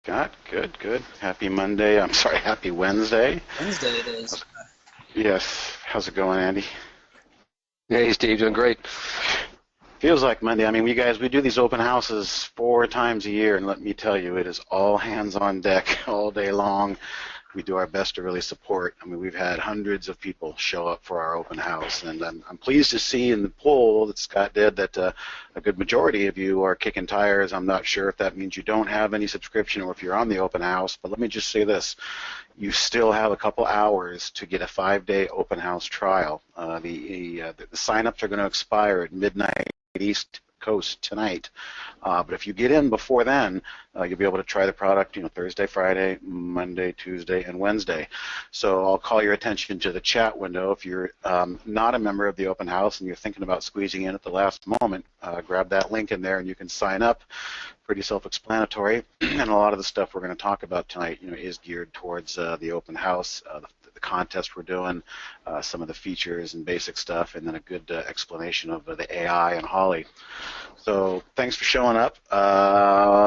Scott, good, good. Happy Monday. I'm sorry, happy Wednesday. Wednesday it is. Yes. How's it going, Andy? Hey, Steve, doing great. Feels like Monday. I mean, we do these open houses 4 times a year, and let me tell you, it is all hands on deck all day long. We do our best to really support. I mean, we've had hundreds of people show up for our open house, and I'm pleased to see in the poll that Scott did that a good majority of you are kicking tires. I'm not sure if that means you don't have any subscription or if you're on the open house, but let me just say this. You still have a couple hours to get a 5-day open house trial. The sign-ups are going to expire at midnight East Coast tonight. But if you get in before then, you'll be able to try the product, Thursday, Friday, Monday, Tuesday, and Wednesday. So I'll call your attention to the chat window. If you're not a member of the open house and you're thinking about squeezing in at the last moment, grab that link in there and you can sign up. Pretty self-explanatory, and a lot of the stuff we're going to talk about tonight, is geared towards the open house, the contest we're doing, some of the features and basic stuff, and then a good explanation of the AI and Holly. So thanks for showing up.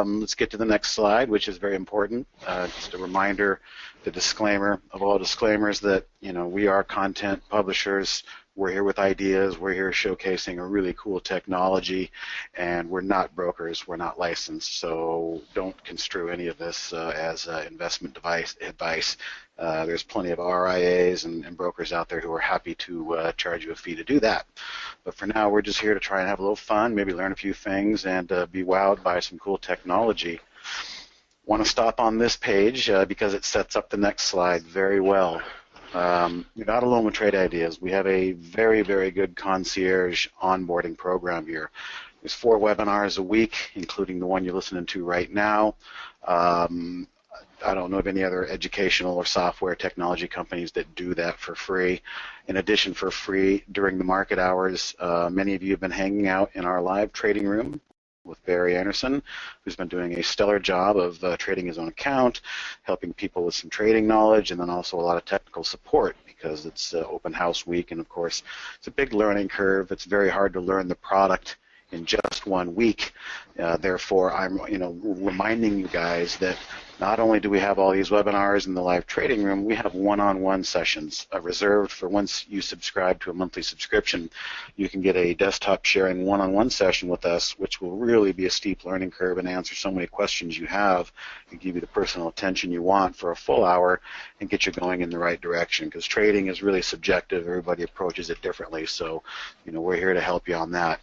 Let's get to the next slide, which is very important. Just a reminder, the disclaimer of all disclaimers that we are content publishers. We're here with ideas. We're here showcasing a really cool technology, and we're not brokers. We're not licensed, so don't construe any of this as investment advice. There's plenty of RIAs and brokers out there who are happy to charge you a fee to do that. But for now, we're just here to try and have a little fun, maybe learn a few things, and be wowed by some cool technology. Want to stop on this page because it sets up the next slide very well. You're not alone with trade ideas. We have a very, very good concierge onboarding program here. There's 4 webinars a week, including the one you're listening to right now. I don't know of any other educational or software technology companies that do that for free. In addition, for free during the market hours, many of you have been hanging out in our live trading room with Barry Anderson, who's been doing a stellar job of trading his own account, helping people with some trading knowledge, and then also a lot of technical support because it's open house week, and of course it's a big learning curve. It's very hard to learn the product in just 1 week. Therefore, I'm reminding you guys that not only do we have all these webinars in the live trading room, we have one-on-one sessions reserved for once you subscribe to a monthly subscription. You can get a desktop sharing one-on-one session with us, which will really be a steep learning curve and answer so many questions you have and give you the personal attention you want for a full hour and get you going in the right direction, because trading is really subjective. Everybody approaches it differently, so we're here to help you on that.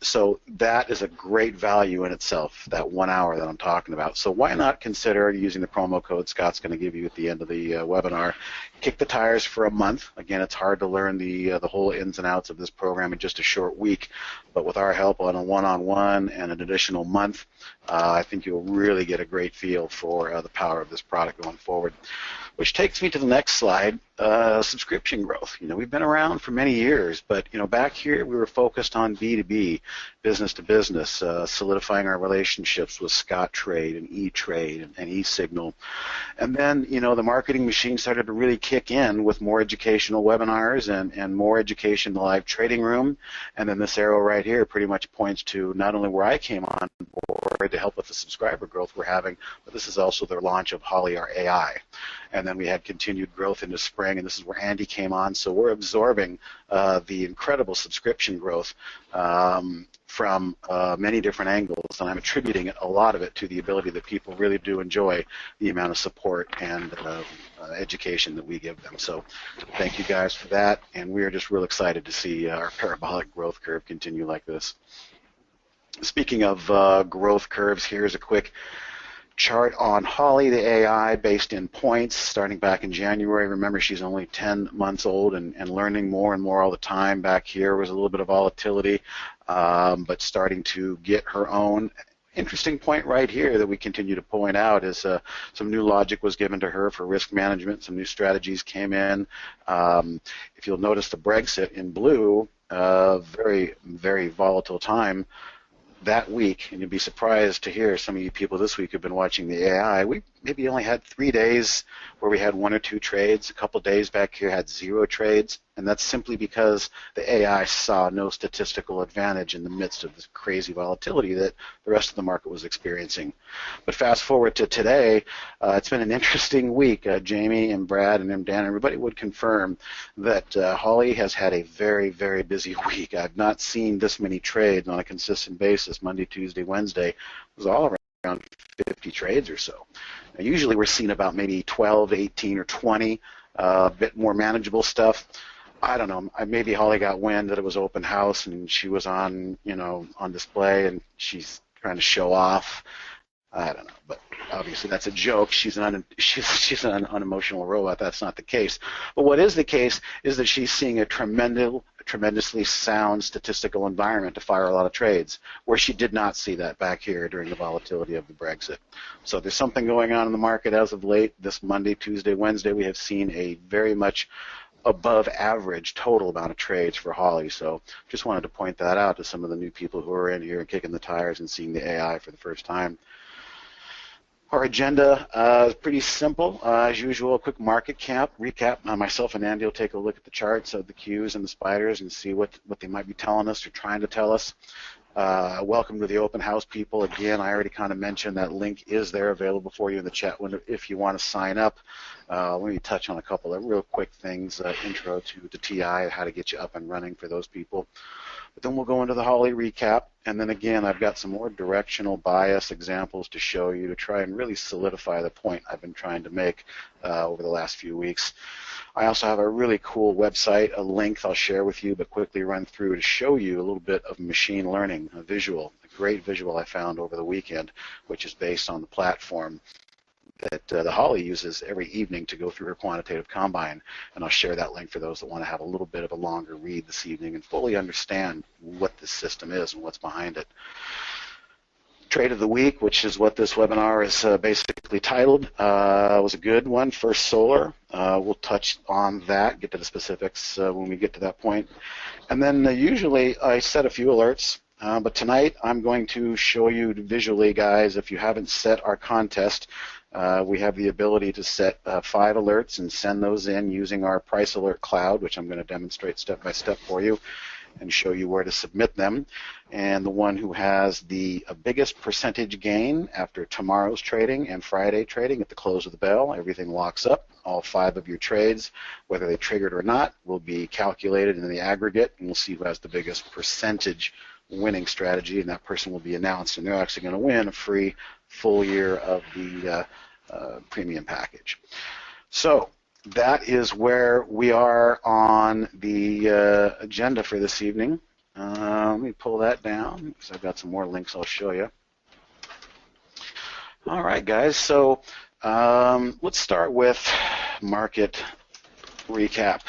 So that is a great value in itself, that 1 hour that I'm talking about. So why not consider using the promo code Scott's going to give you at the end of the webinar. Kick the tires for a month. Again, it's hard to learn the whole ins and outs of this program in just a short week, but with our help on a one-on-one and an additional month, I think you'll really get a great feel for the power of this product going forward. Which takes me to the next slide, subscription growth. We've been around for many years, but back here we were focused on B2B, business to business, solidifying our relationships with Scottrade and E-Trade and eSignal. And then, the marketing machine started to really kick in with more educational webinars and more education in the live trading room. And then this arrow right here pretty much points to not only where I came on board to help with the subscriber growth we're having, but this is also the launch of Holly, our AI. And then we had continued growth into spring, and this is where Andy came on. So we're absorbing the incredible subscription growth from many different angles, and I'm attributing a lot of it to the ability that people really do enjoy the amount of support and education that we give them. So thank you guys for that, and we are just real excited to see our parabolic growth curve continue like this. Speaking of growth curves, here's a quick chart on Holly, the AI, based in points, starting back in January. Remember, she's only 10 months old and learning more and more all the time. Back here was a little bit of volatility, but starting to get her own. Interesting point right here that we continue to point out is some new logic was given to her for risk management. Some new strategies came in. If you'll notice the Brexit in blue, very, very volatile time that week, and you'll be surprised to hear some of you people this week who've been watching the AI. We maybe only had 3 days where we had 1 or 2 trades. A couple days back here had 0 trades. And that's simply because the AI saw no statistical advantage in the midst of this crazy volatility that the rest of the market was experiencing. But fast forward to today, it's been an interesting week. Jamie and Brad and Dan, everybody would confirm that Holly has had a very, very busy week. I've not seen this many trades on a consistent basis. Monday, Tuesday, Wednesday it was all around 50 trades or so. Now, usually we're seeing about maybe 12, 18, or 20, a bit more manageable stuff. I don't know. Maybe Holly got wind that it was open house and she was on, on display and she's trying to show off. I don't know, but obviously that's a joke. She's an unemotional robot. That's not the case. But what is the case is that she's seeing a tremendously sound statistical environment to fire a lot of trades, where she did not see that back here during the volatility of the Brexit. So there's something going on in the market as of late. This Monday, Tuesday, Wednesday, we have seen a very much above average total amount of trades for Holly. So just wanted to point that out to some of the new people who are in here and kicking the tires and seeing the AI for the first time. Our agenda is pretty simple. As usual, a quick market cap recap. Myself and Andy will take a look at the charts of the Qs and the spiders and see what they might be telling us or trying to tell us. Welcome to the open house, people. Again, I already kind of mentioned that link is there available for you in the chat window if you want to sign up. Let me touch on a couple of real quick things. Intro to the TI, how to get you up and running for those people. But then we'll go into the Holly recap, and then again, I've got some more directional bias examples to show you to try and really solidify the point I've been trying to make over the last few weeks. I also have a really cool website, a link I'll share with you, but quickly run through to show you a little bit of machine learning, a great visual I found over the weekend, which is based on the platform that the Holly uses every evening to go through her quantitative combine. And I'll share that link for those that want to have a little bit of a longer read this evening and fully understand what this system is and what's behind it. Trade of the week, which is what this webinar is basically titled, was a good one. First Solar. We'll touch on that, get to the specifics when we get to that point. And then usually I set a few alerts. But tonight I'm going to show you visually, guys, if you haven't set our contest, we have the ability to set 5 alerts and send those in using our price alert cloud, which I'm going to demonstrate step by step for you and show you where to submit them. And the one who has the biggest percentage gain after tomorrow's trading and Friday trading at the close of the bell, everything locks up. All 5 of your trades, whether they triggered or not, will be calculated in the aggregate, and we'll see who has the biggest percentage winning strategy, and that person will be announced, and they're actually going to win a free full year of the premium package. So that is where we are on the agenda for this evening. Let me pull that down because I've got some more links I'll show you. All right, guys, so let's start with market recap,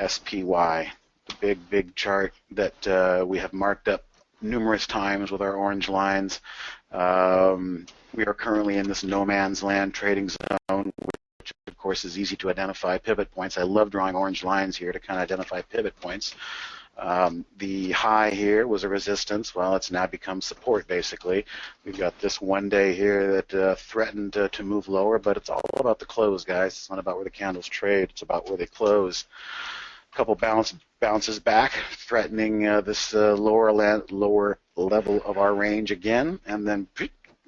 SPY. The big chart that we have marked up numerous times with our orange lines. We are currently in this no man's land trading zone, which of course is easy to identify pivot points. I love drawing orange lines here to kind of identify pivot points. The high here was a resistance. Well, it's now become support, basically. We've got this one day here that threatened to move lower, but it's all about the close, guys. It's not about where the candles trade. It's about where they close. A couple bounces back, threatening this lower level of our range again, and then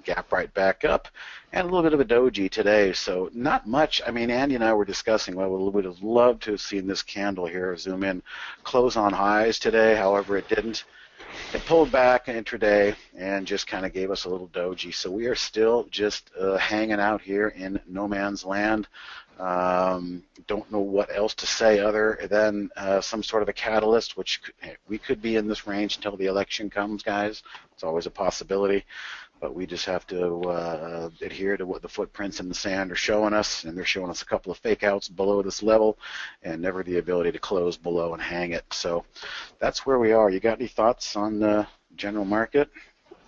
gap right back up, and a little bit of a doji today. So not much. I mean, Andy and I were discussing, well, we would have loved to have seen this candle here, zoom in, close on highs today. However, it didn't. It pulled back intraday and just kind of gave us a little doji. So we are still just hanging out here in no man's land. Don't know what else to say other than some sort of a catalyst, which we could be in this range until the election comes, guys. It's always a possibility, but we just have to adhere to what the footprints in the sand are showing us, and they're showing us a couple of fake outs below this level and never the ability to close below and hang it. So that's where we are. You got any thoughts on the general market?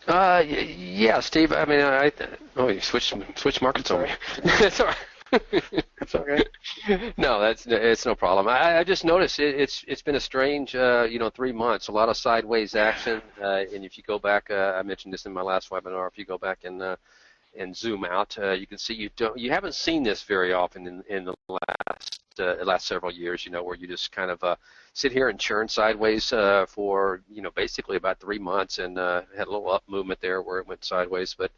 Yeah, Steve. I mean, you switched markets on me. That's all right. That's okay. No, it's no problem. I just noticed it's been a strange 3 months. A lot of sideways action, and if you go back, I mentioned this in my last webinar. If you go back and zoom out, you can see you haven't seen this very often in the last last several years, where you just kind of sit here and churn sideways for, basically about 3 months, and had a little up movement there where it went sideways. But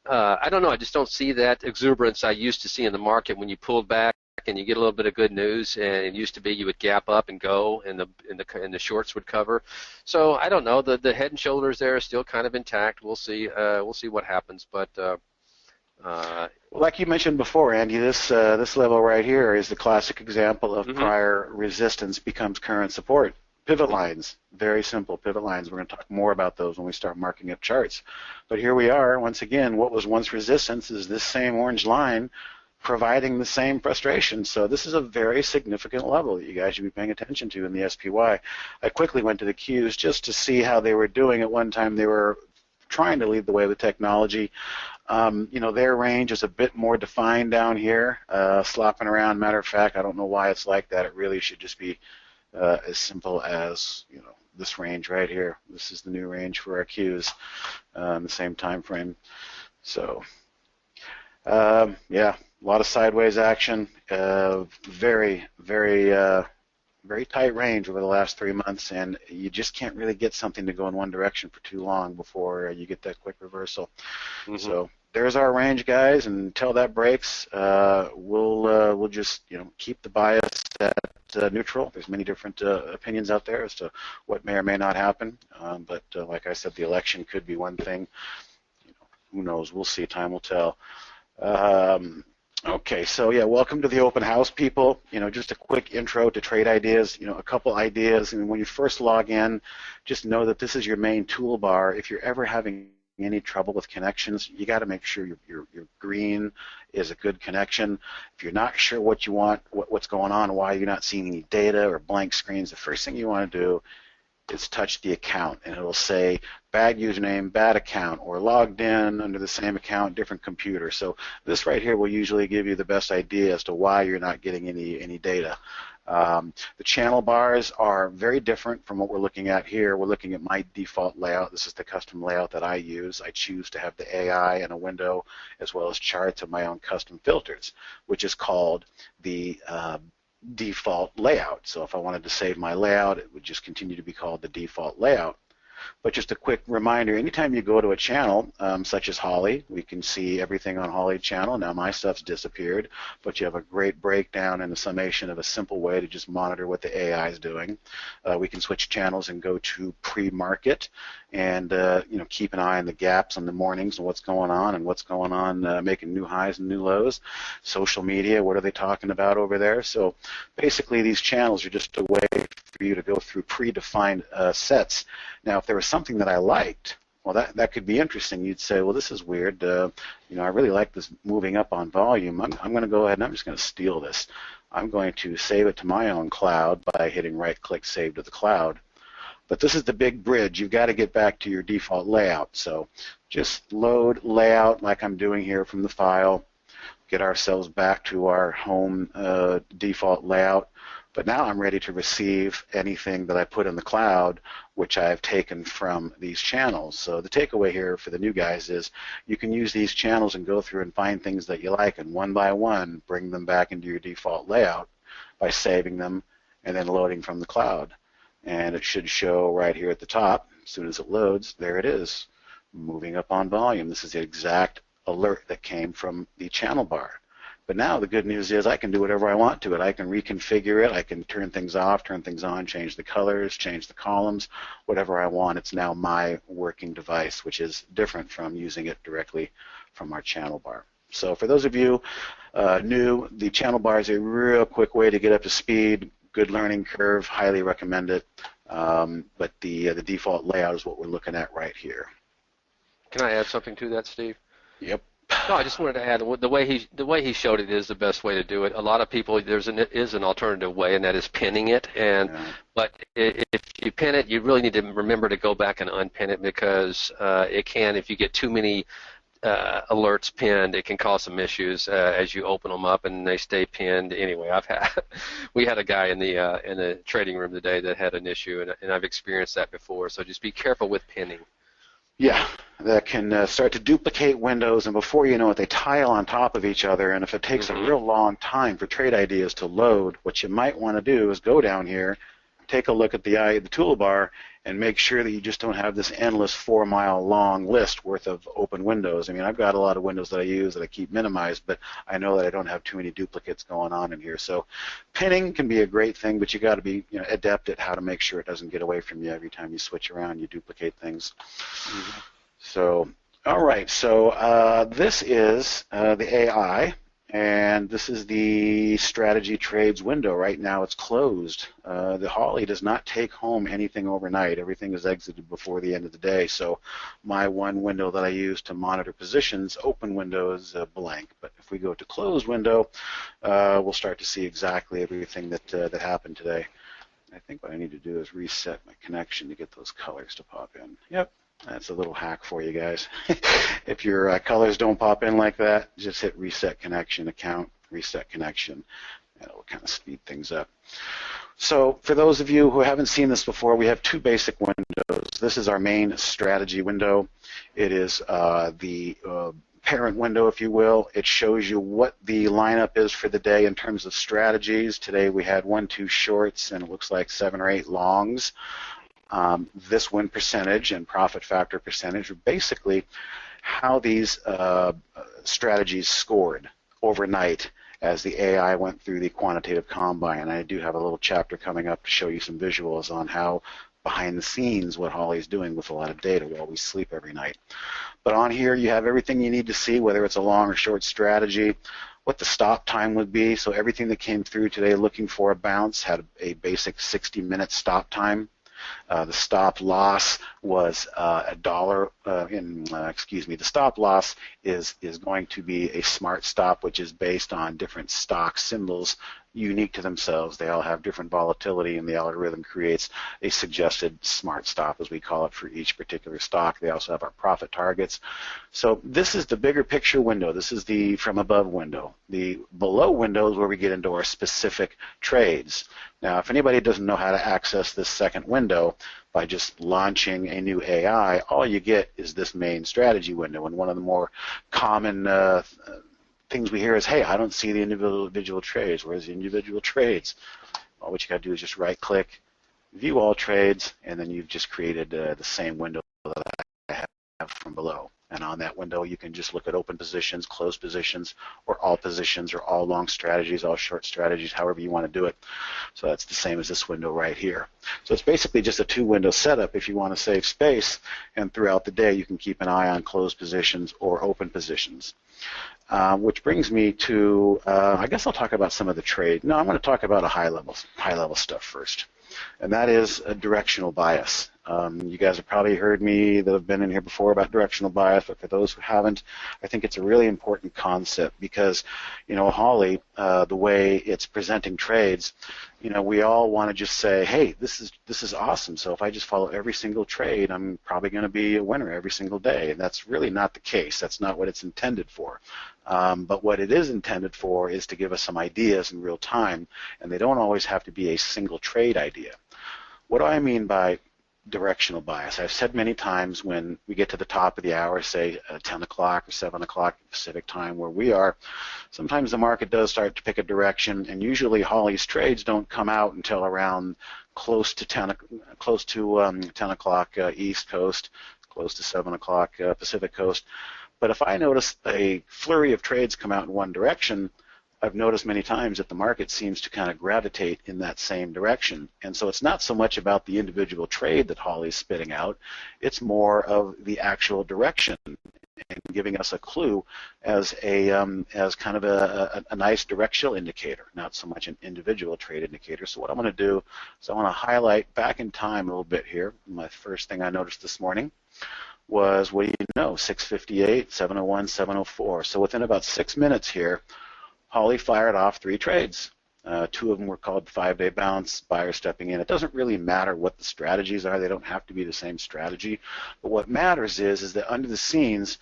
I don't know. I just don't see that exuberance I used to see in the market when you pulled back and you get a little bit of good news. And it used to be you would gap up and go, and the shorts would cover. So I don't know. The head and shoulders there are still kind of intact. We'll see. We'll see what happens. But like you mentioned before, Andy, this level right here is the classic example of prior resistance becomes current support. Pivot lines, very simple pivot lines. We're going to talk more about those when we start marking up charts. But here we are, once again, what was once resistance is this same orange line providing the same frustration. So this is a very significant level that you guys should be paying attention to in the SPY. I quickly went to the Qs just to see how they were doing. At one time, they were trying to lead the way with technology. Their range is a bit more defined down here, slopping around. Matter of fact, I don't know why it's like that. It really should just be as simple as this range right here. This is the new range for our Qs in the same time frame. So yeah, a lot of sideways action. Very tight range over the last 3 months, and you just can't really get something to go in one direction for too long before you get that quick reversal. So there's our range, guys, and until that breaks, we'll just keep the bias at neutral. There's many different opinions out there as to what may or may not happen, but like I said, the election could be one thing. Who knows? We'll see. Time will tell. Okay, so yeah, welcome to the open house, people. Just a quick intro to trade ideas. A couple ideas, and when you first log in, just know that this is your main toolbar. If you're ever having any trouble with connections, you got to make sure your green is a good connection. If you're not sure what you want, what's going on, why you're not seeing any data or blank screens, the first thing you want to do is touch the account, and it'll say bad username, bad account, or logged in under the same account, different computer. So this right here will usually give you the best idea as to why you're not getting any data. The channel bars are very different from what we're looking at here. We're looking at my default layout. This is the custom layout that I use. I choose to have the AI and a window as well as charts of my own custom filters, which is called the default layout. So if I wanted to save my layout, it would just continue to be called the default layout. But just a quick reminder, anytime you go to a channel, such as Holly, we can see everything on Holly's channel. Now my stuff's disappeared, but you have a great breakdown and a summation of a simple way to just monitor what the AI is doing. We can switch channels and go to pre-market and keep an eye on the gaps on the mornings and what's going on, making new highs and new lows. Social media, what are they talking about over there? So basically these channels are just a way for you to go through predefined sets. Now if there was something that I liked, well, that could be interesting. You'd say, well, this is weird. I really like this moving up on volume. I'm going to go ahead and I'm just going to steal this. I'm going to save it to my own cloud by hitting right-click, Save to the Cloud. But this is the big bridge. You've got to get back to your default layout. So just load layout like I'm doing here from the file, get ourselves back to our home default layout. But now I'm ready to receive anything that I put in the cloud, which I've taken from these channels. So the takeaway here for the new guys is you can use these channels and go through and find things that you like, and one by one bring them back into your default layout by saving them and then loading from the cloud. And it should show right here at the top. As soon as it loads, there it is, moving up on volume. This is the exact alert that came from the channel bar. But now the good news is I can do whatever I want to it. I can reconfigure it. I can turn things off, turn things on, change the colors, change the columns, whatever I want. It's now my working device, which is different from using it directly from our channel bar. So for those of you new, the channel bar is a real quick way to get up to speed. Good learning curve, highly recommend it. But the default layout is what we're looking at right here. Can I add something to that, Steve? Yep. No, I just wanted to add the way he showed it is the best way to do it. A lot of people is an alternative way, and that is pinning it. But if you pin it, you really need to remember to go back and unpin it because it can, if you get too many alerts pinned, it can cause some issues as you open them up and they stay pinned. Anyway, we had a guy in the trading room today that had an issue, and I've experienced that before. So just be careful with pinning. Yeah, that can start to duplicate windows, and before you know it, they tile on top of each other. And if it takes a real long time for trade ideas to load, what you might want to do is go down here, take a look at the toolbar, and make sure that you just don't have this endless 4-mile long list worth of open windows. I mean, I've got a lot of windows that I use that I keep minimized, but I know that I don't have too many duplicates going on in here. So pinning can be a great thing, but you got to be adept at how to make sure it doesn't get away from you every time you switch around, you duplicate things. So, all right, so this is the AI. And this is the strategy trades window. Right now it's closed. The Holly does not take home anything overnight. Everything is exited before the end of the day. So my one window that I use to monitor positions, open window, is blank. But if we go to closed window, we'll start to see exactly everything that happened today. I think what I need to do is reset my connection to get those colors to pop in. Yep. That's a little hack for you guys. If your colors don't pop in like that, just hit reset connection, account, reset connection, and it will kind of speed things up. So for those of you who haven't seen this before, we have two basic windows. This is our main strategy window. It is the parent window, if you will. It shows you what the lineup is for the day in terms of strategies. Today we had 1-2 shorts, and it looks like 7 or 8 longs. This win percentage and profit factor percentage are basically how these strategies scored overnight as the AI went through the quantitative combine. I do have a little chapter coming up to show you some visuals on how behind the scenes what Holly's doing with a lot of data while we sleep every night. But on here you have everything you need to see, whether it's a long or short strategy, what the stop time would be. So everything that came through today looking for a bounce had a basic 60-minute stop time. The stop loss was $1. The stop loss is going to be a smart stop, which is based on different stock symbols unique to themselves. They all have different volatility, and the algorithm creates a suggested smart stop, as we call it, for each particular stock. They also have our profit targets. So this is the bigger picture window. This is the from above window. The below window is where we get into our specific trades. Now, if anybody doesn't know how to access this second window by just launching a new AI, all you get is this main strategy window. And one of the more common things we hear is, hey, I don't see the individual trades. Where's the individual trades? Well, what you got to do is just right-click, view all trades, and then you've just created the same window that I have from below. And on that window, you can just look at open positions, closed positions, or all long strategies, all short strategies, however you want to do it. So that's the same as this window right here. So it's basically just a two-window setup if you want to save space, and throughout the day you can keep an eye on closed positions or open positions. Which brings me to, I guess I'll talk about some of the trade. No, I'm going to talk about a high-level stuff first, and that is a directional bias. You guys have probably heard me that have been in here before about directional bias, but for those who haven't, I think it's a really important concept because, Holly, the way it's presenting trades, we all want to just say, hey, this is awesome. So if I just follow every single trade, I'm probably going to be a winner every single day. And that's really not the case. That's not what it's intended for. But what it is intended for is to give us some ideas in real time, and they don't always have to be a single trade idea. What do I mean by directional bias? I've said many times when we get to the top of the hour, say 10 o'clock or 7 o'clock Pacific time where we are, sometimes the market does start to pick a direction, and usually Holly's trades don't come out until around close to 10 o'clock East Coast, close to 7 o'clock Pacific Coast. But if I notice a flurry of trades come out in one direction, I've noticed many times that the market seems to kind of gravitate in that same direction. And so it's not so much about the individual trade that Holly's spitting out, it's more of the actual direction and giving us a clue as kind of a nice directional indicator, not so much an individual trade indicator. So what I'm going to do is I want to highlight back in time a little bit here. My first thing I noticed this morning was, what do you know, 658, 701, 704. So within about 6 minutes here, Holly fired off 3 trades. 2 of them were called 5-day bounce, buyer stepping in. It doesn't really matter what the strategies are. They don't have to be the same strategy. But what matters is that under the scenes,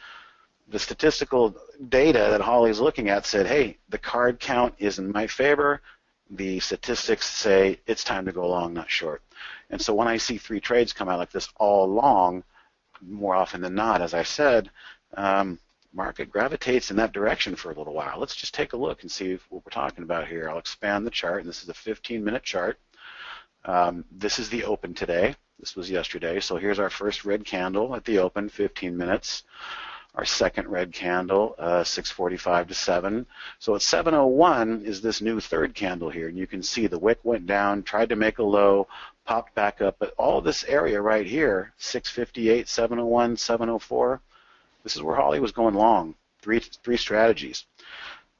the statistical data that Holly's looking at said, hey, the card count is in my favor. The statistics say it's time to go long, not short. And so when I see 3 trades come out like this all long, more often than not, as I said, market gravitates in that direction for a little while. Let's just take a look and see what we're talking about here. I'll expand the chart, and this is a 15-minute chart. This is the open today. This was yesterday. So here's our first red candle at the open, 15 minutes. Our second red candle, 6:45 to 7. So at 7:01 is this new third candle here, and you can see the wick went down, tried to make a low, popped back up, but all this area right here, 6:58, 7:01, 7:04, this is where Holly was going long, three strategies.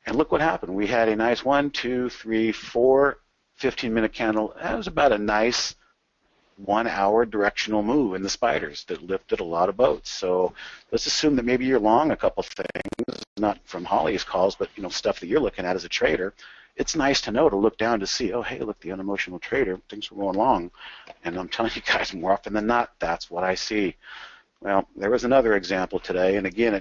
And look what happened. We had a nice 1, 2, 3, 4 15-minute candle. That was about a nice 1-hour directional move in the spiders that lifted a lot of boats. So let's assume that maybe you're long a couple things, not from Holly's calls, but stuff that you're looking at as a trader. It's nice to know, to look down to see, oh, hey, look, the unemotional trader, things were going long. And I'm telling you guys, more often than not, that's what I see. Well, there was another example today, and again,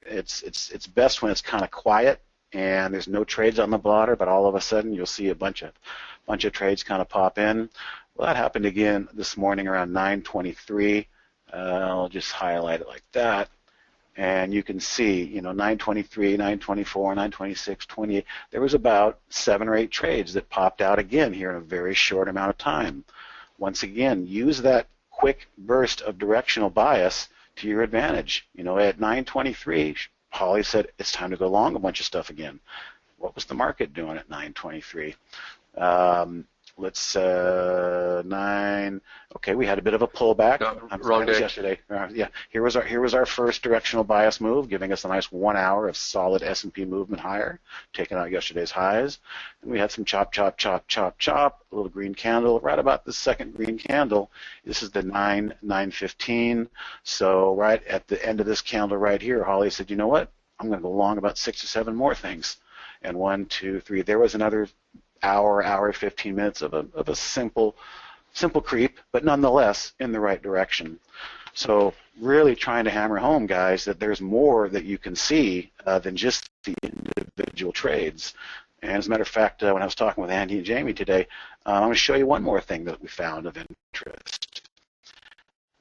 it's best when it's kind of quiet and there's no trades on the blotter, but all of a sudden you'll see a bunch of trades kind of pop in. Well, that happened again this morning around 9:23. I'll just highlight it like that, and you can see, 9:23, 9:24, 9:26, 28. There was about 7 or 8 trades that popped out again here in a very short amount of time. Once again, use that quick burst of directional bias to your advantage. At 9:23, Holly said it's time to go long a bunch of stuff again. What was the market doing at 9:23? Let's 9. Okay, we had a bit of a pullback. No, wrong day. Yesterday. Yeah, here was our first directional bias move, giving us a nice 1 hour of solid S&P movement higher, taking out yesterday's highs. And we had some chop, chop, chop, chop, chop. A little green candle. Right about the second green candle. This is the 9:15. So right at the end of this candle right here, Holly said, you know what? I'm going to go long about 6 or 7 more things. And 1, 2, 3. There was another hour, 15 minutes of a simple creep, but nonetheless in the right direction. So really trying to hammer home, guys, that there's more that you can see than just the individual trades. And as a matter of fact, when I was talking with Andy and Jamie today, I'm going to show you one more thing that we found of interest.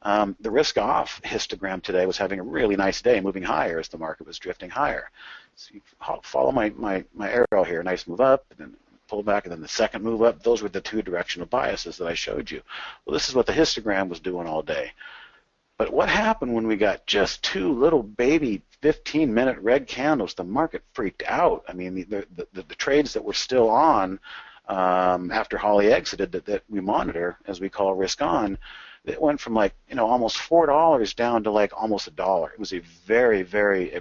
The risk-off histogram today was having a really nice day, moving higher as the market was drifting higher. So you follow my arrow here, nice move up, and then pull back, and then the second move up. Those were the 2 directional biases that I showed you. Well, this is what the histogram was doing all day. But what happened when we got just 2 little baby 15-minute red candles? The market freaked out. I mean, the trades that were still on after Holly exited that we monitor, as we call risk on, it went from almost $4 down to almost $1. It was a very, very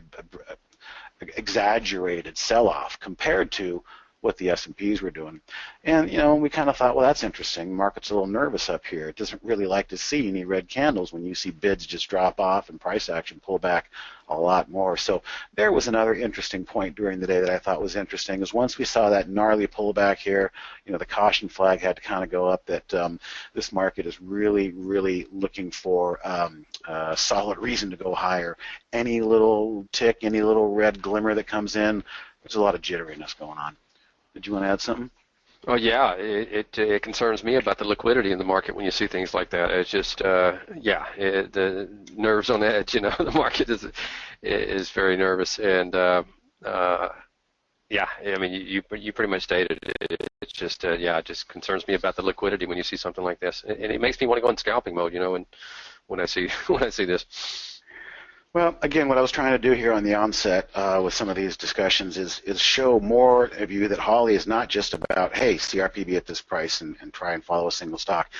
exaggerated sell-off compared to what the S&Ps were doing. And, we kind of thought, well, that's interesting. Market's a little nervous up here. It doesn't really like to see any red candles when you see bids just drop off and price action pull back a lot more. So there was another interesting point during the day that I thought was interesting, is once we saw that gnarly pullback here, the caution flag had to kind of go up that this market is really, really looking for a solid reason to go higher. Any little tick, any little red glimmer that comes in, there's a lot of jitteriness going on. Did you want to add something? Oh yeah, it concerns me about the liquidity in the market when you see things like that. It's just the nerves on edge. The market is very nervous, and I mean you pretty much stated it. It's just it just concerns me about the liquidity when you see something like this, and it makes me want to go in scalping mode. And when I see this. Well, again, what I was trying to do here on the onset with some of these discussions is show more of you that Holly is not just about, hey, CRPB at this price and try and follow a single stock.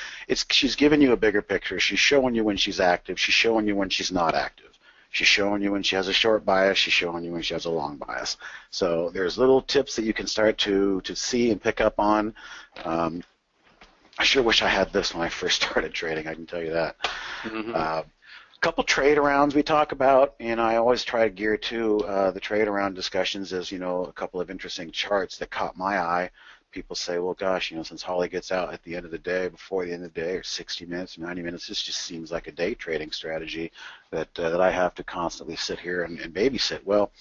She's giving you a bigger picture. She's showing you when she's active. She's showing you when she's not active. She's showing you when she has a short bias. She's showing you when she has a long bias. So there's little tips that you can start to see and pick up on. I sure wish I had this when I first started trading, I can tell you that. Mm-hmm. Couple trade arounds we talk about, and I always try to gear to the trade around discussions as, a couple of interesting charts that caught my eye. People say, well, gosh, since Holly gets out at the end of the day, before the end of the day, or 60 minutes or 90 minutes, this just seems like a day trading strategy that I have to constantly sit here and babysit. Well,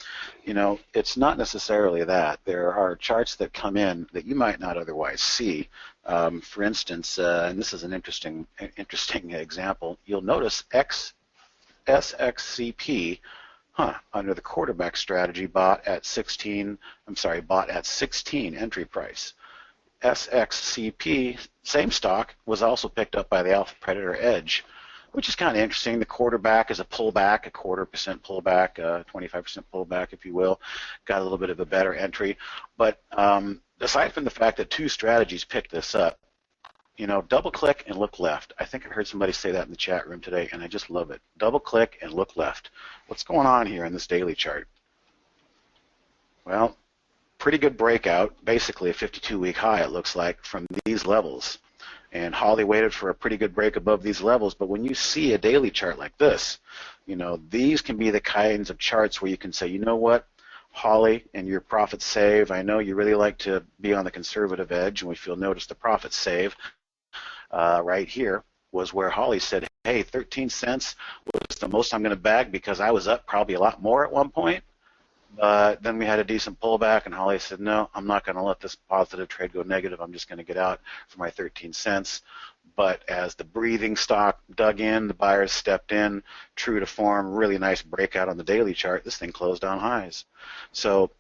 it's not necessarily that. There are charts that come in that you might not otherwise see. For instance, and this is an interesting example, you'll notice SXCP, under the quarterback strategy, bought at 16 entry price. SXCP, same stock, was also picked up by the Alpha Predator Edge, which is kind of interesting. The quarterback is a pullback, a 0.25% pullback, 25% pullback, if you will. Got a little bit of a better entry. But aside from the fact that two strategies picked this up, double click and look left. I think I heard somebody say that in the chat room today, and I just love it. Double click and look left. What's going on here in this daily chart? Well, pretty good breakout, basically a 52-week high, it looks like, from these levels. And Holly waited for a pretty good break above these levels, but when you see a daily chart like this, these can be the kinds of charts where you can say, you know what, Holly, and your profit save, I know you really like to be on the conservative edge, and if you'll notice the profit save right here was where Holly said, hey, 13 cents was the most I'm going to bag because I was up probably a lot more at one point. But then we had a decent pullback, and Holly said, no, I'm not going to let this positive trade go negative. I'm just going to get out for my 13 cents. But as the breathing stock dug in, the buyers stepped in, true to form, really nice breakout on the daily chart. This thing closed on highs. So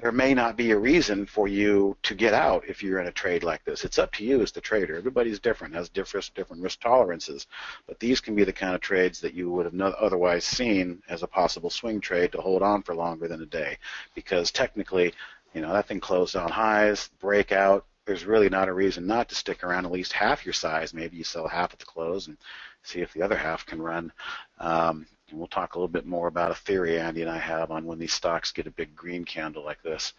there may not be a reason for you to get out if you're in a trade like this. It's up to you as the trader. Everybody's different, has different risk tolerances. But these can be the kind of trades that you would have otherwise seen as a possible swing trade to hold on for longer than a day. Because technically, that thing closed on highs, breakout. There's really not a reason not to stick around at least half your size. Maybe you sell half at the close and see if the other half can run. And we'll talk a little bit more about a theory Andy and I have on when these stocks get a big green candle like this.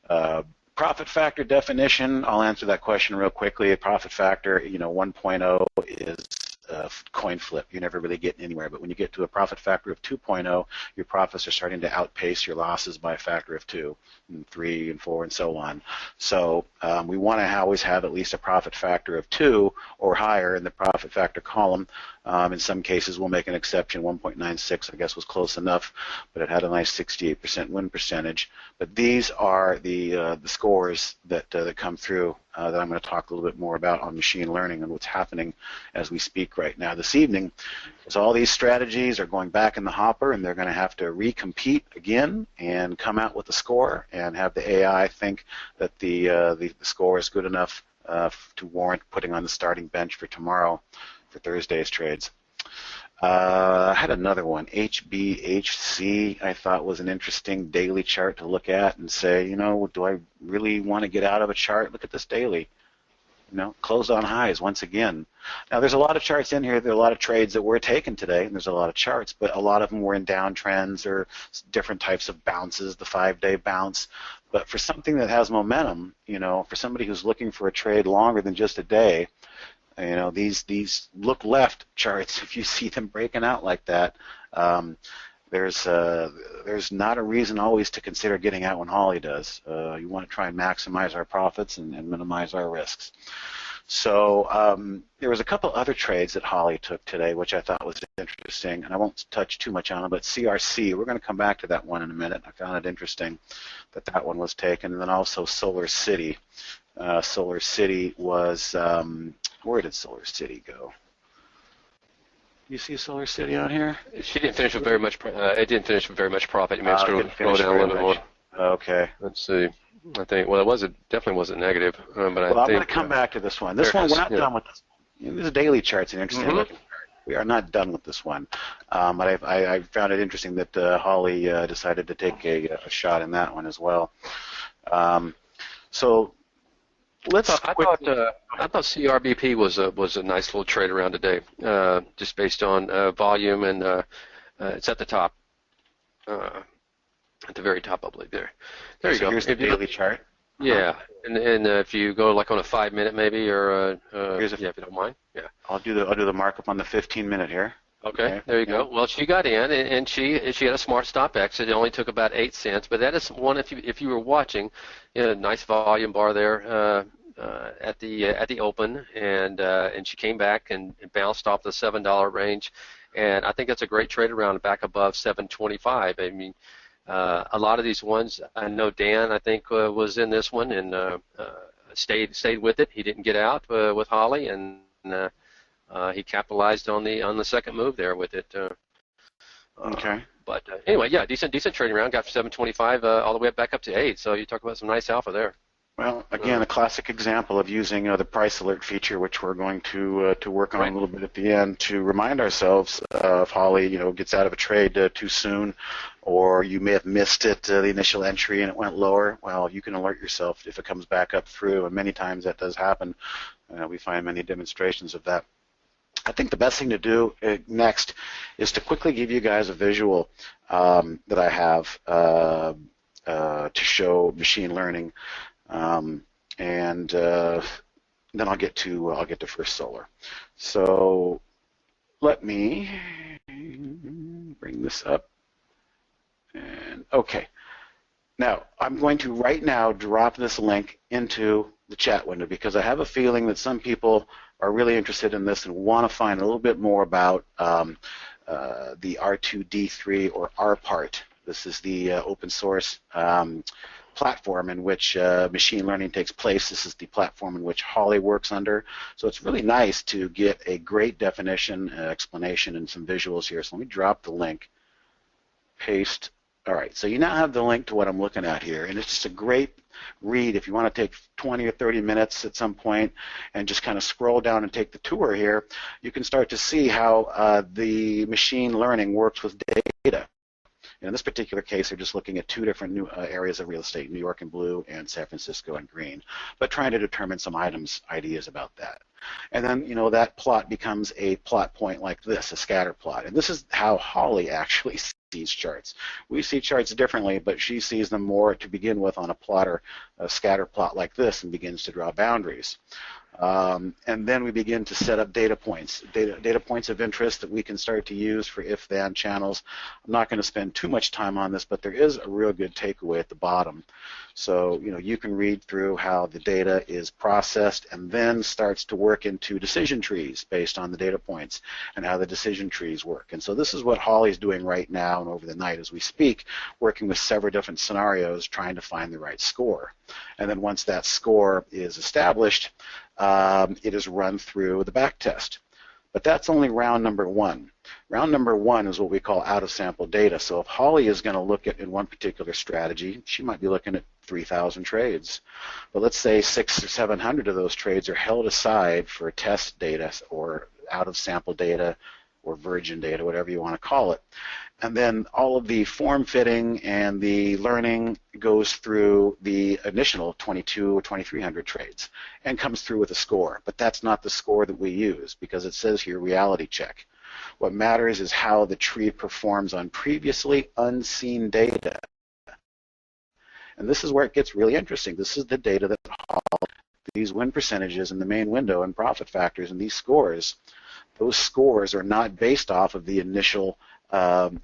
Profit factor definition, I'll answer that question real quickly. A profit factor, 1.0 is a coin flip. You're never really getting anywhere. But when you get to a profit factor of 2.0, your profits are starting to outpace your losses by a factor of 2, and 3, and 4, and so on. So we want to always have at least a profit factor of 2 or higher in the profit factor column. In some cases, we'll make an exception. 1.96, I guess, was close enough, but it had a nice 68% win percentage. But these are the scores that come through that I'm going to talk a little bit more about on machine learning and what's happening as we speak right now this evening. So all these strategies are going back in the hopper, and they're going to have to recompete again and come out with a score and have the AI think that the score is good enough to warrant putting on the starting bench for tomorrow for Thursday's trades. I had another one, HBHC, I thought was an interesting daily chart to look at and say, do I really want to get out of a chart? Look at this daily. Closed on highs once again. Now, there's a lot of charts in here. There are a lot of trades that were taken today, and there's a lot of charts, but a lot of them were in downtrends or different types of bounces, the 5-day bounce. But for something that has momentum, for somebody who's looking for a trade longer than just a day, these look left charts, if you see them breaking out like that, there's not a reason always to consider getting out when Holly does. You want to try and maximize our profits and minimize our risks. So there was a couple other trades that Holly took today, which I thought was interesting, and I won't touch too much on them, but CRC, we're going to come back to that one in a minute. I found it interesting that one was taken, and then also Solar City. Solar City was, where did Solar City go? You see Solar City on here? She didn't finish with very much. It didn't finish with very much profit. You may scroll down a little bit more. Okay. Let's see. I think. Well, definitely wasn't negative. But I'm going to come back to this one. This one, we're not done with this one. This daily chart's an interesting looking chart. We are not done with this one. But I found it interesting that Holly decided to take a shot in that one as well. So let's. I thought CRBP was a nice little trade around today, just based on volume, and it's at the top, at the very top, I believe. There you go. Here's the daily chart. Yeah, and if you go like on a 5-minute maybe, or if you don't mind. Yeah. I'll do the markup on the 15-minute here. Okay, there you go. Well, she got in, and she had a smart stop exit. It only took about 8 cents, but that is one, if you were watching, nice volume bar there at the open, and she came back and bounced off the $7 range, and I think that's a great trade around back above 7.25. I mean, a lot of these ones, I know Dan, I think, was in this one and stayed with it. He didn't get out with Holly, and he capitalized on the second move there with it. Okay. But anyway, yeah, decent trading round. Got 725 all the way back up to 8. So you talk about some nice alpha there. Well, again, a classic example of using the price alert feature, which we're going to work on Right. a little bit at the end, to remind ourselves if Holly gets out of a trade too soon, or you may have missed it the initial entry and it went lower. Well, you can alert yourself if it comes back up through, and many times that does happen. We find many demonstrations of that. I think the best thing to do next is to quickly give you guys a visual that I have to show machine learning. And then I'll get to First Solar. So let me bring this up. And okay, now I'm going to right now drop this link into the chat window because I have a feeling that some people are really interested in this and want to find a little bit more about the R2D3 or RPART. This is the open source platform in which machine learning takes place. This is the platform in which Holly works under. So it's really nice to get a great definition, explanation, and some visuals here. So let me drop the link, paste. All right, so you now have the link to what I'm looking at here, and it's just a great read if you want to take 20 or 30 minutes at some point and just kind of scroll down and take the tour here. You can start to see how the machine learning works with data. In this particular case, they're just looking at two different new areas of real estate, New York in blue and San Francisco in green, but trying to determine some ideas about that. And then, that plot becomes a plot point like this, a scatter plot. And this is how Holly actually sees charts. We see charts differently, but she sees them more to begin with on a plotter, a scatter plot like this, and begins to draw boundaries. And then we begin to set up data points of interest that we can start to use for if-then channels. I'm not going to spend too much time on this, but there is a real good takeaway at the bottom. So, you can read through how the data is processed and then starts to work into decision trees based on the data points and how the decision trees work. And so this is what Holly's doing right now and over the night as we speak, working with several different scenarios, trying to find the right score. And then once that score is established, it is run through the back test. But that's only round number one. Round number one is what we call out-of-sample data. So if Holly is going to look at in one particular strategy, she might be looking at 3,000 trades. But let's say 600 or 700 of those trades are held aside for test data or out-of-sample data or virgin data, whatever you want to call it. And then all of the form fitting and the learning goes through the initial 22 or 2,300 trades and comes through with a score. But that's not the score that we use because it says here reality check. What matters is how the tree performs on previously unseen data. And this is where it gets really interesting. This is the data that these win percentages in the main window and profit factors and these scores. Those scores are not based off of the initial run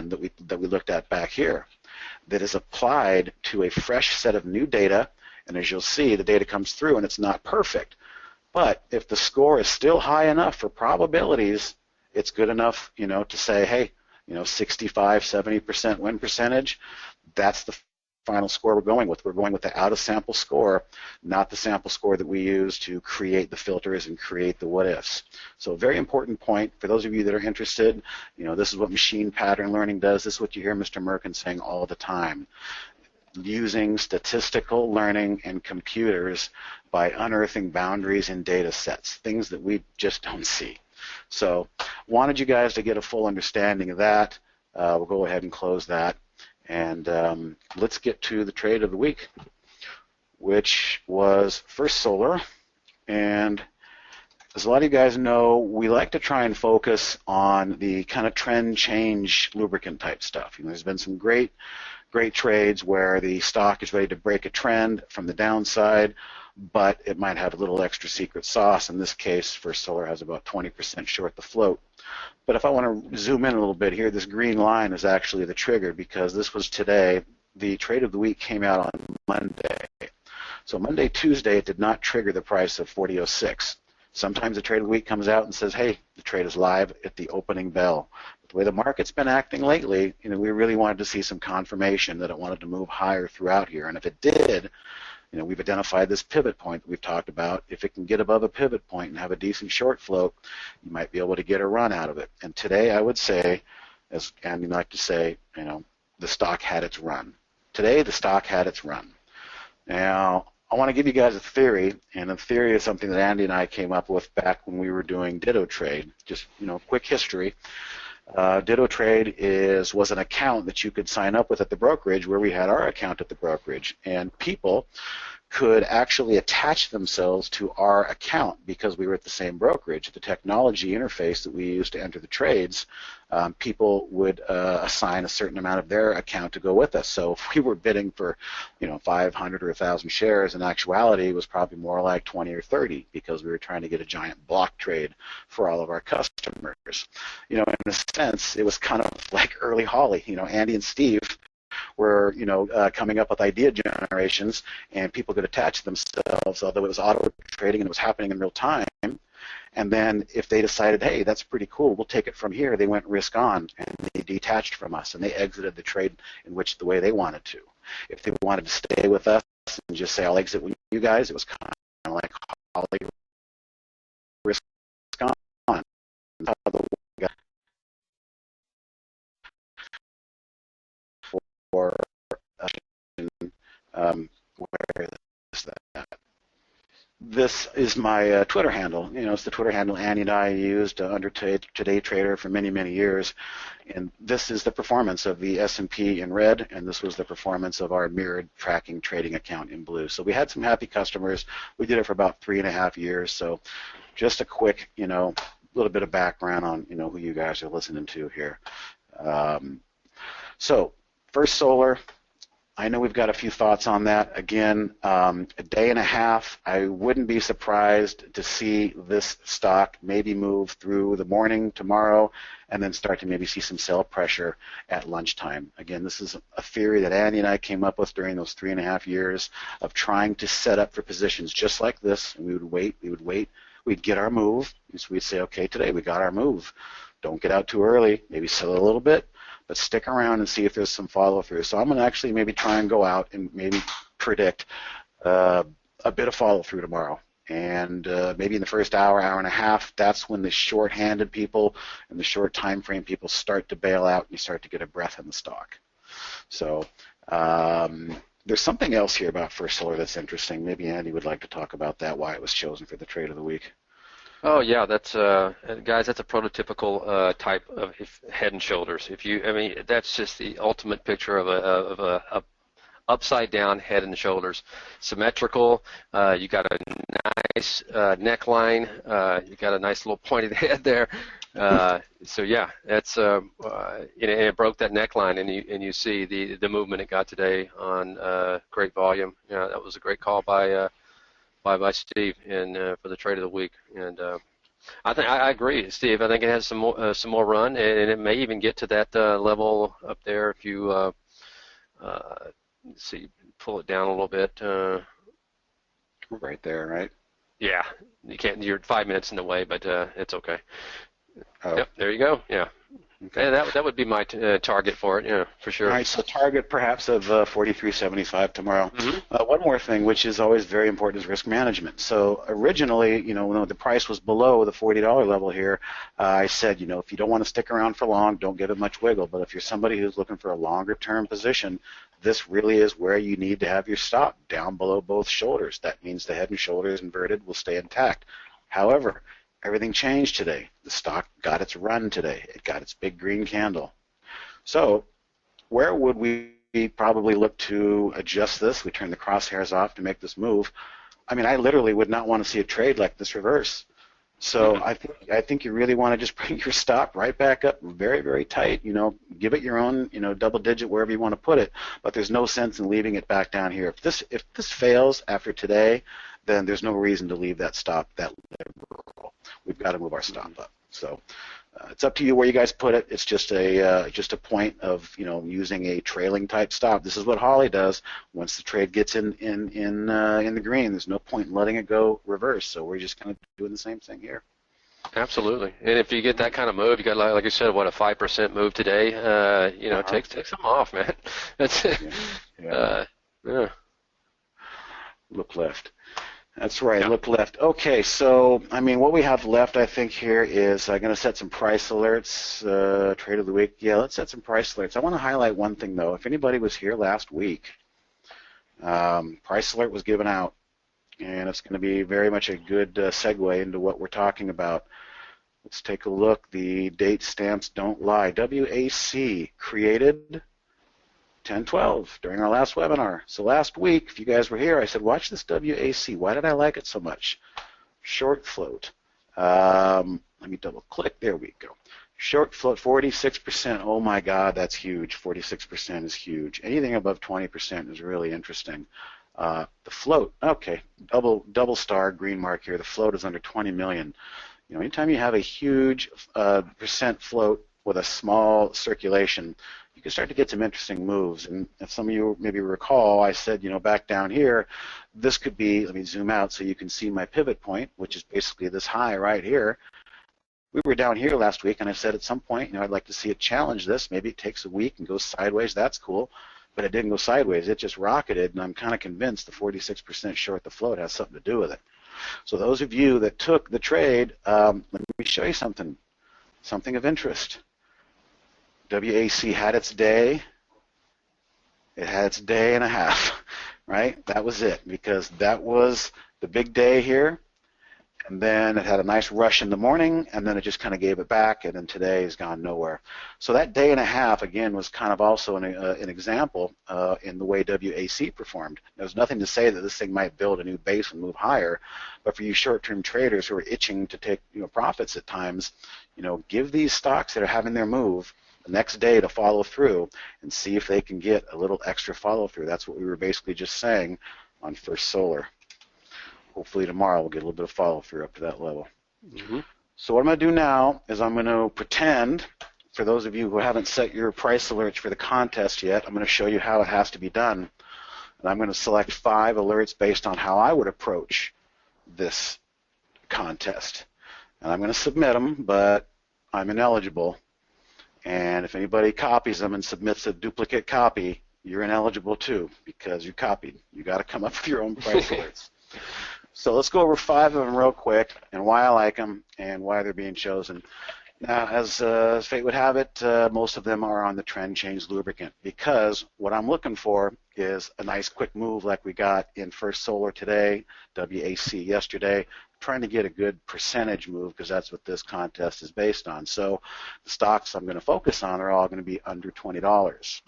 that we looked at back here. That is applied to a fresh set of new data, and as you'll see, the data comes through and it's not perfect. But if the score is still high enough for probabilities, it's good enough, to say, hey, 65, 70% win percentage, that's the final score we're going with. We're going with the out-of-sample score, not the sample score that we use to create the filters and create the what-ifs. So a very important point for those of you that are interested. This is what machine pattern learning does. This is what you hear Mr. Merkin saying all the time. Using statistical learning and computers by unearthing boundaries in data sets, things that we just don't see. So wanted you guys to get a full understanding of that. We'll go ahead and close that. And let's get to the trade of the week, which was First Solar. And as a lot of you guys know, we like to try and focus on the kind of trend change lubricant type stuff. There's been some great trades where the stock is ready to break a trend from the downside, but it might have a little extra secret sauce. In this case, First Solar has about 20% short the float. But if I want to zoom in a little bit here, this green line is actually the trigger because this was today. The trade of the week came out on Monday. So Monday, Tuesday, it did not trigger the price of 40.06. Sometimes the trade of the week comes out and says, hey, the trade is live at the opening bell. But the way the market's been acting lately, we really wanted to see some confirmation that it wanted to move higher throughout here. And if it did, we've identified this pivot point that we've talked about. If it can get above a pivot point and have a decent short float, you might be able to get a run out of it. And today, I would say, as Andy liked to say, the stock had its run. Today, the stock had its run. Now, I want to give you guys a theory, and a theory is something that Andy and I came up with back when we were doing Ditto Trade. Just, quick history. Ditto Trade was an account that you could sign up with at the brokerage where we had our account at the brokerage, and people could actually attach themselves to our account because we were at the same brokerage. The technology interface that we used to enter the trades, people would assign a certain amount of their account to go with us. So if we were bidding for 500 or 1,000 shares, in actuality it was probably more like 20 or 30 because we were trying to get a giant block trade for all of our customers. In a sense, it was kind of like early Holly. Andy and Steve were coming up with idea generations, and people could attach themselves, although it was auto trading and it was happening in real time. And then if they decided, hey, that's pretty cool, we'll take it from here, they went risk on and they detached from us and they exited the trade in which the way they wanted to. If they wanted to stay with us and just say, I'll exit with you guys, it was kind of like Holly risk on. For where is that? This is my Twitter handle. It's the Twitter handle Andy and I used under Today Trader for many, many years. And this is the performance of the S&P in red, and this was the performance of our mirrored tracking trading account in blue. So we had some happy customers. We did it for about 3.5 years. So just a quick, little bit of background on, who you guys are listening to here. So First Solar, I know we've got a few thoughts on that. Again, a day and a half, I wouldn't be surprised to see this stock maybe move through the morning tomorrow and then start to maybe see some sell pressure at lunchtime. Again, this is a theory that Andy and I came up with during those 3.5 years of trying to set up for positions just like this. And we would wait, we'd get our move. So we'd say, okay, today we got our move. Don't get out too early, maybe sell a little bit, but stick around and see if there's some follow-through. So I'm going to actually maybe try and go out and maybe predict a bit of follow-through tomorrow. And maybe in the first hour, hour and a half, that's when the short-handed people and the short time frame people start to bail out and you start to get a breath in the stock. So there's something else here about First Solar that's interesting. Maybe Andy would like to talk about that, why it was chosen for the trade of the week. Oh yeah, that's guys. That's a prototypical type of head and shoulders. That's just the ultimate picture of a upside down head and shoulders, symmetrical. You got a nice neckline. You got a nice little pointed head there. So yeah, that's and it broke that neckline, and you see the movement it got today on great volume. That was a great call by Steve for the trade of the week, and I agree, Steve. I think it has some more run, and it may even get to that level up there if you let's see, pull it down a little bit. Right there, right? Yeah, you can't. You're 5 minutes in the way, but it's okay. Oh. Yep, there you go. Yeah. Okay. Yeah, that would be my target for it, for sure. All right, so target perhaps of 43.75 tomorrow. Mm-hmm. One more thing, which is always very important, is risk management. So originally, when the price was below the $40 level here, I said, if you don't want to stick around for long, don't give it much wiggle. But if you're somebody who's looking for a longer-term position, this really is where you need to have your stop, down below both shoulders. That means the head and shoulders inverted will stay intact. However, everything changed today. The stock got its run today. It got its big green candle. So where would we probably look to adjust this? We turn the crosshairs off to make this move. I literally would not want to see a trade like this reverse. So I think you really want to just bring your stop right back up very, very tight. Give it your own, double digit wherever you want to put it. But there's no sense in leaving it back down here. If this fails after today, then there's no reason to leave that stop that liberal. We've got to move our stop up. So it's up to you where you guys put it. It's just a point of using a trailing type stop. This is what Holly does. Once the trade gets in the green, there's no point in letting it go reverse. So we're just kind of doing the same thing here. Absolutely. And if you get that kind of move, you got like you said, what, a 5% move today? Take some off, man. That's yeah. Look left. That's right. Yeah. Look left. Okay, so I mean, what we have left, I think, here is I'm going to set some price alerts. Trade of the week. Yeah, let's set some price alerts. I want to highlight one thing though. If anybody was here last week, price alert was given out, and it's going to be very much a good segue into what we're talking about. Let's take a look. The date stamps don't lie. WAC created 10/12 during our last webinar. So last week, if you guys were here, I said, watch this WAC. Why did I like it so much? Short float. Let me double click. There we go. Short float, 46%. Oh my God, that's huge. 46% is huge. Anything above 20% is really interesting. The float, okay, double star green mark here. The float is under 20 million. You know, anytime you have a huge percent float with a small circulation, you can start to get some interesting moves. And if some of you maybe recall, I said, you know, back down here, this could be, let me zoom out so you can see my pivot point, which is basically this high right here. We were down here last week, and I said at some point, you know, I'd like to see it challenge this. Maybe it takes a week and goes sideways. That's cool. But it didn't go sideways. It just rocketed, and I'm kind of convinced the 46% short the float has something to do with it. So those of you that took the trade, let me show you something of interest. WAC had its day. It had its day and a half, right? That was it, because that was the big day here. And then it had a nice rush in the morning, and then it just kind of gave it back, and then today has gone nowhere. So that day and a half, again, was kind of also an example in the way WAC performed. There's nothing to say that this thing might build a new base and move higher, but for you short-term traders who are itching to take, you know, profits at times, you know, give these stocks that are having their move the next day to follow through and see if they can get a little extra follow-through. That's what we were basically just saying on First Solar. Hopefully tomorrow we'll get a little bit of follow-through up to that level. Mm-hmm. So what I'm going to do now is I'm going to pretend, for those of you who haven't set your price alerts for the contest yet, I'm going to show you how it has to be done. And I'm going to select 5 alerts based on how I would approach this contest. And I'm going to submit them, but I'm ineligible. And if anybody copies them and submits a duplicate copy, you're ineligible too, because you copied. You got to come up with your own price alerts. So let's go over 5 of them real quick and why I like them and why they're being chosen. Now, as fate would have it, most of them are on the trend change lubricant, because what I'm looking for is a nice quick move like we got in First Solar today, WAC yesterday, trying to get a good percentage move, because that's what this contest is based on. So the stocks I'm going to focus on are all going to be under $20.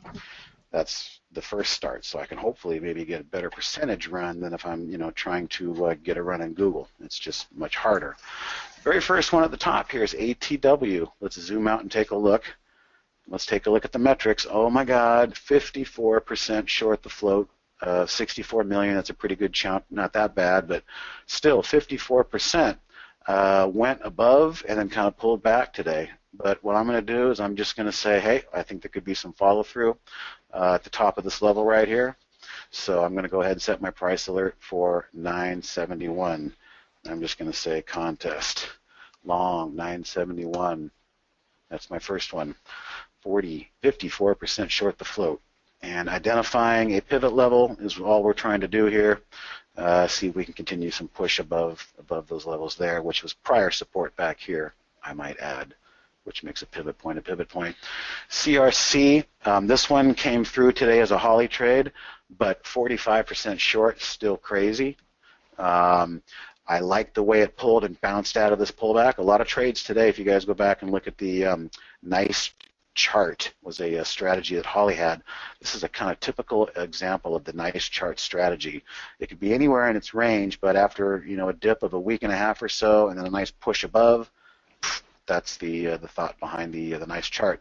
That's the first start, so I can hopefully maybe get a better percentage run than if I'm, you know, trying to get a run in Google. It's just much harder. Very first one at the top here is ATW. Let's zoom out and take a look. Let's take a look at the metrics. Oh my God, 54% short the float, 64 million. That's a pretty good chunk. Not that bad, but still 54% went above and then kind of pulled back today. But what I'm going to do is I'm just going to say, hey, I think there could be some follow-through at the top of this level right here. So I'm going to go ahead and set my price alert for 971. I'm just going to say contest. Long, 971. That's my first one. 54% short the float. And identifying a pivot level is all we're trying to do here. See if we can continue some push above those levels there, which was prior support back here, I might add, which makes a pivot point a pivot point. CRC, this one came through today as a Holly trade, but 45% short, still crazy. I like the way it pulled and bounced out of this pullback. A lot of trades today, if you guys go back and look at the nice chart, was a strategy that Holly had. This is a kind of typical example of the nice chart strategy. It could be anywhere in its range, but after, you know, a dip of a week and a half or so and then a nice push above, that's the thought behind the nice chart.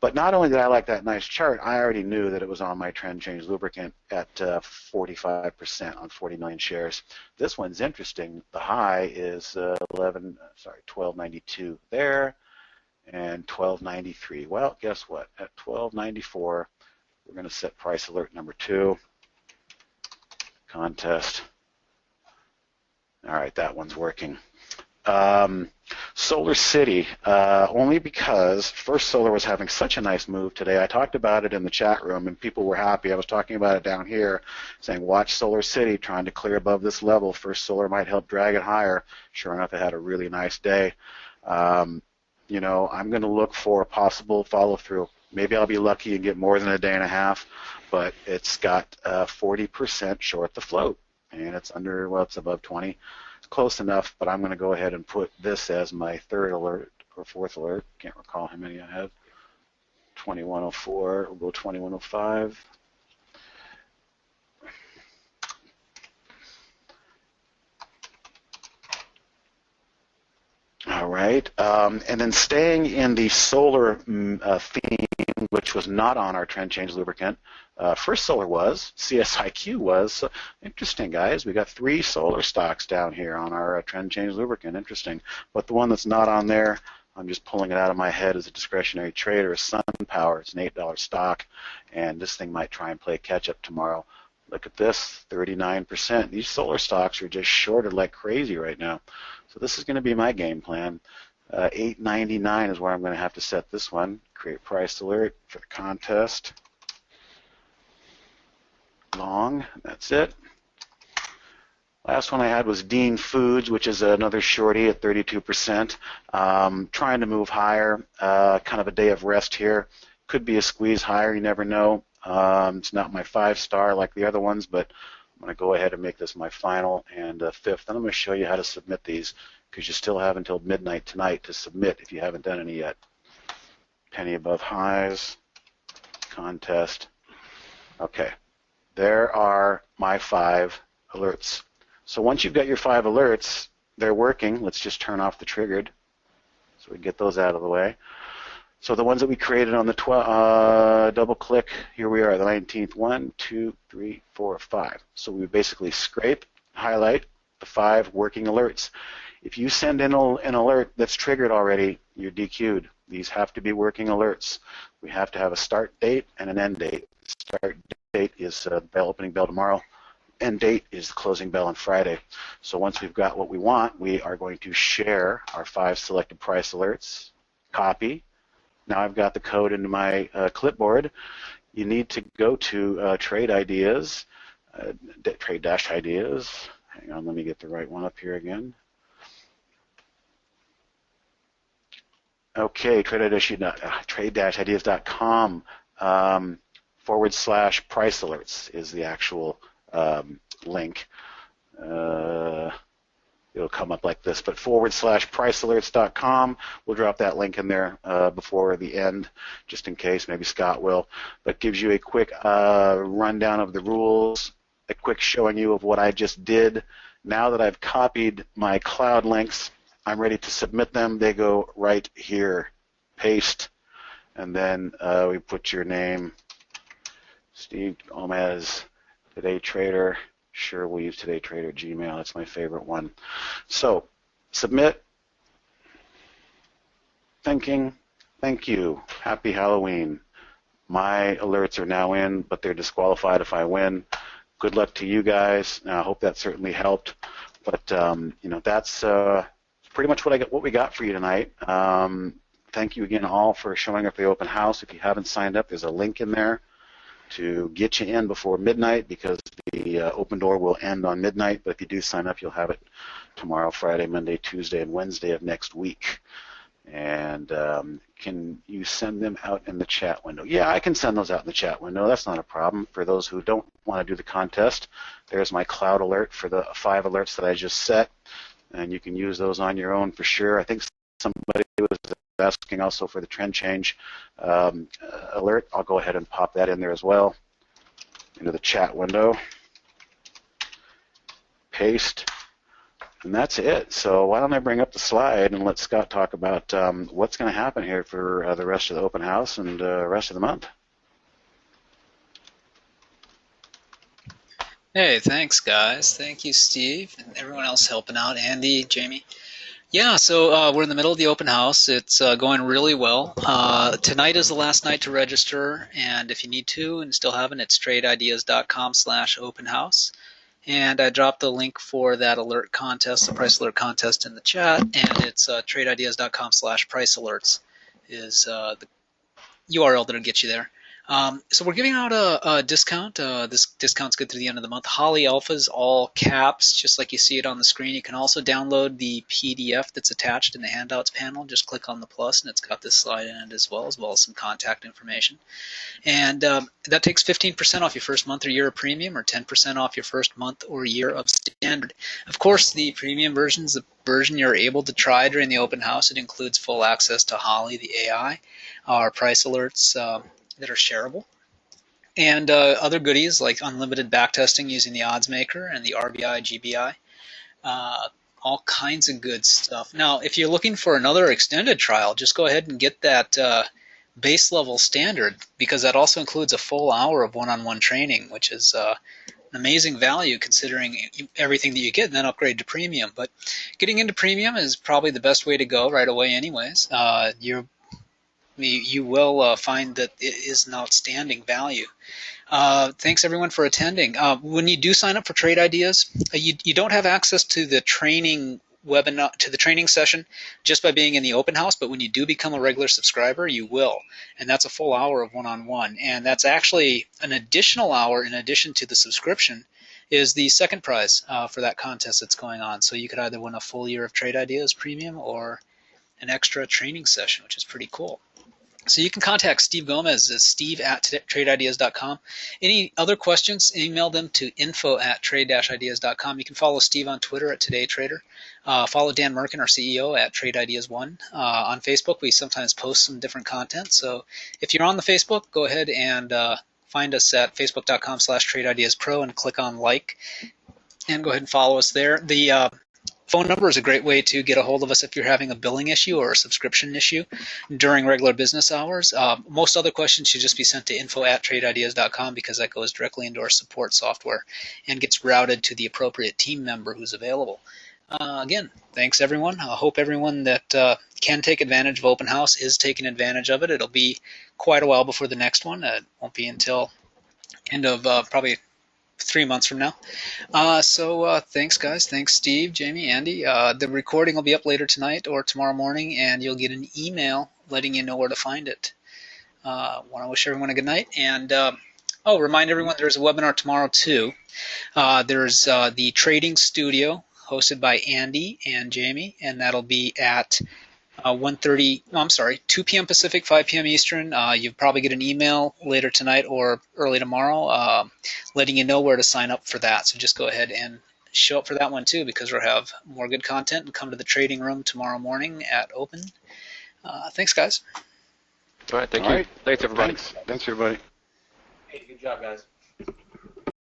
But not only did I like that nice chart, I already knew that it was on my trend change lubricant at 45% on 40 million shares. This one's interesting. The high is 1292 there and 1293. Well, guess what? At 1294, we're going to set price alert number 2. Contest. All right, that one's working. Solar City, only because First Solar was having such a nice move today. I talked about it in the chat room, and people were happy. I was talking about it down here, saying, watch Solar City trying to clear above this level. First Solar might help drag it higher. Sure enough, it had a really nice day. You know, I'm going to look for a possible follow-through. Maybe I'll be lucky and get more than a day and a half, but it's got 40% short the float, and it's under, well, it's above 20. Close enough, but I'm going to go ahead and put this as my third alert or fourth alert. Can't recall how many I have. 2104, we'll go 2105. All right, and then staying in the solar theme, which was not on our trend change lubricant. First Solar was, CSIQ was. So, interesting, guys. We got 3 solar stocks down here on our trend change lubricant. Interesting. But the one that's not on there, I'm just pulling it out of my head as a discretionary trader, is SunPower. It's an $8 stock, and this thing might try and play catch up tomorrow. Look at this, 39%. These solar stocks are just shorted like crazy right now. So this is going to be my game plan. 8.99 is where I'm going to have to set this one. Create price alert for the contest. Long, that's it. Last one I had was Dean Foods, which is another shorty at 32%. Trying to move higher, kind of a day of rest here. Could be a squeeze higher, you never know. It's not my 5-star like the other ones, but I'm going to go ahead and make this my final and fifth. Then I'm going to show you how to submit these, because you still have until midnight tonight to submit if you haven't done any yet. Penny above highs, contest. Okay. There are my 5 alerts. So once you've got your 5 alerts, they're working. Let's just turn off the triggered so we can get those out of the way. So the ones that we created on the double click, here we are, the 19th. 1, 2, 3, 4, 5. So we basically scrape, highlight the 5 working alerts. If you send in an alert that's triggered already, you're DQ'd. These have to be working alerts. We have to have a start date and an end date. Start date is opening bell tomorrow. End date is the closing bell on Friday. So once we've got what we want, we are going to share our 5 selected price alerts, copy. Now I've got the code into my clipboard. You need to go to Trade Ideas, Trade-Ideas. Hang on, let me get the right one up here again. Okay, trade-ideas.com /price alerts is the actual link. It'll come up like this, but /pricealerts.com. We'll drop that link in there before the end, just in case. Maybe Scott will. But gives you a quick rundown of the rules, a quick showing you of what I just did. Now that I've copied my cloud links, I'm ready to submit them. They go right here. Paste, and then we put your name, Steve Gomez, Today Trader. Sure, we'll use Today Trader Gmail. That's my favorite one. So, submit. Thinking. Thank you. Happy Halloween. My alerts are now in, but they're disqualified if I win. Good luck to you guys. I hope that certainly helped. But you know, that's pretty much what we got for you tonight. Thank you again all for showing up at the open house. If you haven't signed up, there's a link in there to get you in before midnight, because the open door will end on midnight. But if you do sign up, you'll have it tomorrow, Friday, Monday, Tuesday, and Wednesday of next week. And can you send them out in the chat window? Yeah, I can send those out in the chat window. That's not a problem. For those who don't want to do the contest, there's my cloud alert for the 5 alerts that I just set, and you can use those on your own for sure. I think somebody was asking also for the trend change alert. I'll go ahead and pop that in there as well into the chat window. Paste. And that's it. So why don't I bring up the slide and let Scott talk about what's going to happen here for the rest of the open house and the rest of the month. Hey, thanks, guys. Thank you, Steve, and everyone else helping out, Andy, Jamie. Yeah, so we're in the middle of the open house. It's going really well. Tonight is the last night to register, and if you need to and still haven't, it's tradeideas.com/open house. And I dropped the link for that alert contest, the price alert contest, in the chat, and it's tradeideas.com/price-alerts is the URL that'll get you there. So we're giving out a discount. This discount's good through the end of the month. Holly Alpha's all caps, just like you see it on the screen. You can also download the PDF that's attached in the handouts panel. Just click on the plus, and it's got this slide in it as well as some contact information. And that takes 15% off your first month or year of premium, or 10% off your first month or year of standard. Of course, the premium version is the version you're able to try during the open house. It includes full access to Holly, the AI, our price alerts that are shareable, and other goodies like unlimited backtesting using the odds maker and the RBI, GBI. All kinds of good stuff. Now, if you're looking for another extended trial, just go ahead and get that base level standard, because that also includes a full hour of one-on-one training, which is an amazing value considering everything that you get, and then upgrade to premium. But getting into premium is probably the best way to go right away anyways. You will find that it is an outstanding value. Thanks everyone for attending. When you do sign up for Trade Ideas, you don't have access to the training webinar, to the training session, just by being in the open house, but when you do become a regular subscriber, you will. And that's a full hour of one-on-one. And that's actually an additional hour in addition to the subscription is the second prize for that contest that's going on. So you could either win a full year of Trade Ideas Premium or an extra training session, which is pretty cool. So you can contact Steve Gomez at steve@tradeideas.com. Any other questions, email them to info@trade-ideas.com. You can follow Steve on Twitter at TodayTrader. Follow Dan Merkin, our CEO, at TradeIdeas1. On Facebook, we sometimes post some different content. So if you're on the Facebook, go ahead and find us at facebook.com/TradeIdeasPro and click on like, and go ahead and follow us there. The phone number is a great way to get a hold of us if you're having a billing issue or a subscription issue during regular business hours. Most other questions should just be sent to info@tradeideas.com, because that goes directly into our support software and gets routed to the appropriate team member who's available. Again, thanks everyone. I hope everyone that can take advantage of Open House is taking advantage of it. It'll be quite a while before the next one. It won't be until end of probably 3 months from now. So thanks, guys. Thanks, Steve, Jamie, Andy. The recording will be up later tonight or tomorrow morning, and you'll get an email letting you know where to find it. Want to wish everyone a good night. And remind everyone there's a webinar tomorrow, too. There's the Trading Studio hosted by Andy and Jamie, and that'll be at 2 p.m. Pacific, 5 p.m. Eastern. You'll probably get an email later tonight or early tomorrow letting you know where to sign up for that. So just go ahead and show up for that one too, because we'll have more good content, and come to the trading room tomorrow morning at open. Thanks, guys. All right, thank you. Thanks, everybody. Thanks everybody. Hey, good job, guys.